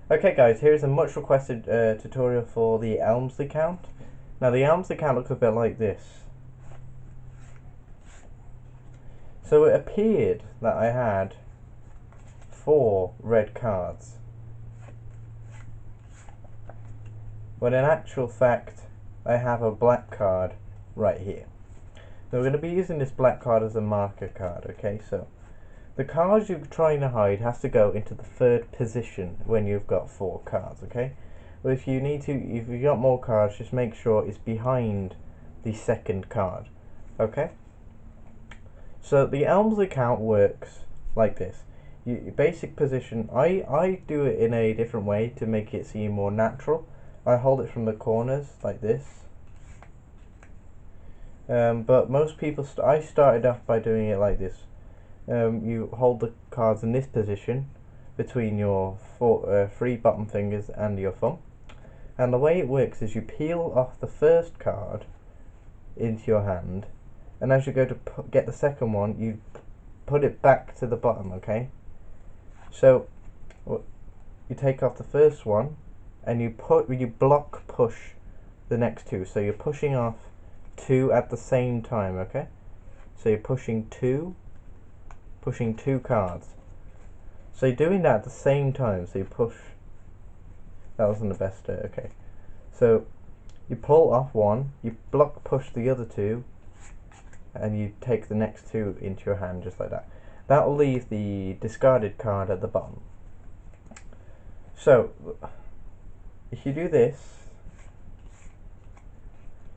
Okay guys, here's a much requested tutorial for the Elmsley Count. Now the Elmsley Count looks a bit like this. So it appeared that I had 4 red cards, when in actual fact I have a black card right here. So we're going to be using this black card as a marker card, okay? So the card you're trying to hide has to go into the 3rd position when you've got 4 cards, okay? But if you've got more cards, just make sure it's behind the 2nd card, okay? So the Elmsley Count works like this. Your basic position, I do it in a different way to make it seem more natural. I hold it from the corners like this. But most people, I started off by doing it like this. You hold the cards in this position between your 3 bottom fingers and your thumb, and the way it works is you peel off the 1st card into your hand, and as you go to get the 2nd one, you put it back to the bottom, okay? So you take off the 1st one and you block push the next 2, so you're pushing off 2 at the same time, okay? So you're pushing 2 cards. So you're doing that at the same time. So you push. That wasn't the best. Okay. So you pull off 1, you block push the other 2, and you take the next 2 into your hand just like that. That will leave the discarded card at the bottom. So if you do this,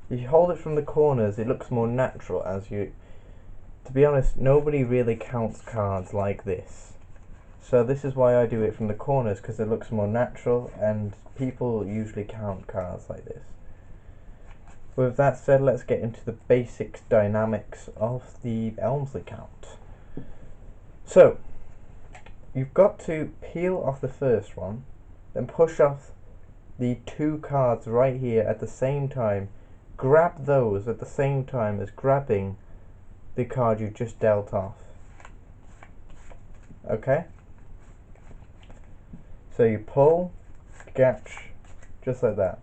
if you hold it from the corners, it looks more natural. To be honest, nobody really counts cards like this. So this is why I do it from the corners, because it looks more natural and people usually count cards like this. With that said, let's get into the basic dynamics of the Elmsley Count. So you've got to peel off the 1st one, then push off the 2 cards right here at the same time. Grab those at the same time as grabbing the card you just dealt off. Okay? So you pull, catch, just like that.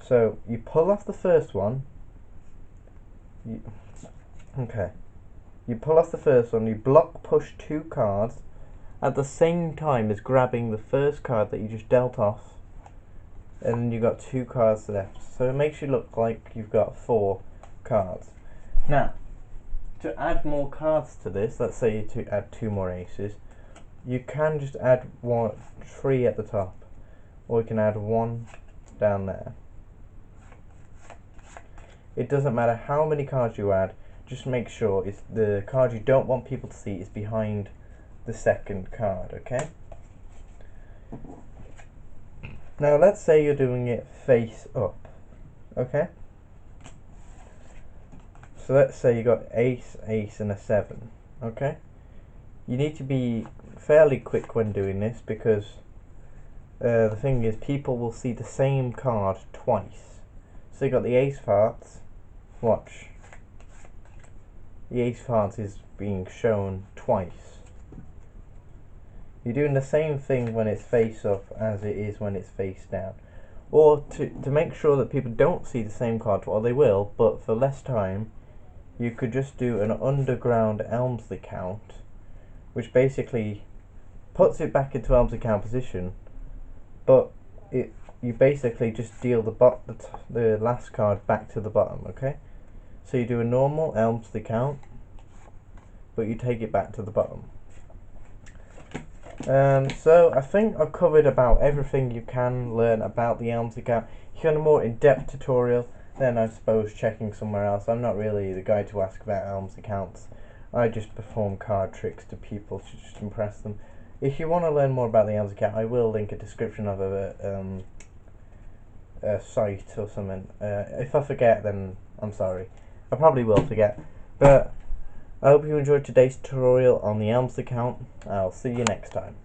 So you pull off the 1st one. You pull off the 1st one, you block push 2 cards at the same time as grabbing the 1st card that you just dealt off, and then you've got 2 cards left. So it makes you look like you've got 4 cards. Now, to add more cards to this, let's say to add 2 more aces, you can just add 3 at the top, or you can add 1 down there. It doesn't matter how many cards you add, just make sure it's the card you don't want people to see is behind the 2nd card, okay? Now let's say you're doing it face up, okay? So let's say you got ace, ace and a 7, okay? You need to be fairly quick when doing this, because the thing is, people will see the same card twice. So you got the ace hearts, watch. The ace hearts is being shown twice. You're doing the same thing when it's face up as it is when it's face down. Or to make sure that people don't see the same card, well they will, but for less time, you could just do an underground Elmsley Count, which basically puts it back into Elmsley Count position, but you basically just deal the last card back to the bottom, okay? So you do a normal Elmsley Count, but you take it back to the bottom. So I think I've covered about everything you can learn about the Elmsley Count. If you want a more in-depth tutorial, then I suppose checking somewhere else. I'm not really the guy to ask about Elmsley Counts. I just perform card tricks to people to just impress them. If you want to learn more about the Elmsley Count, I will link a description of a site or something. If I forget, then I'm sorry. I probably will forget. But I hope you enjoyed today's tutorial on the Elmsley Count. I'll see you next time.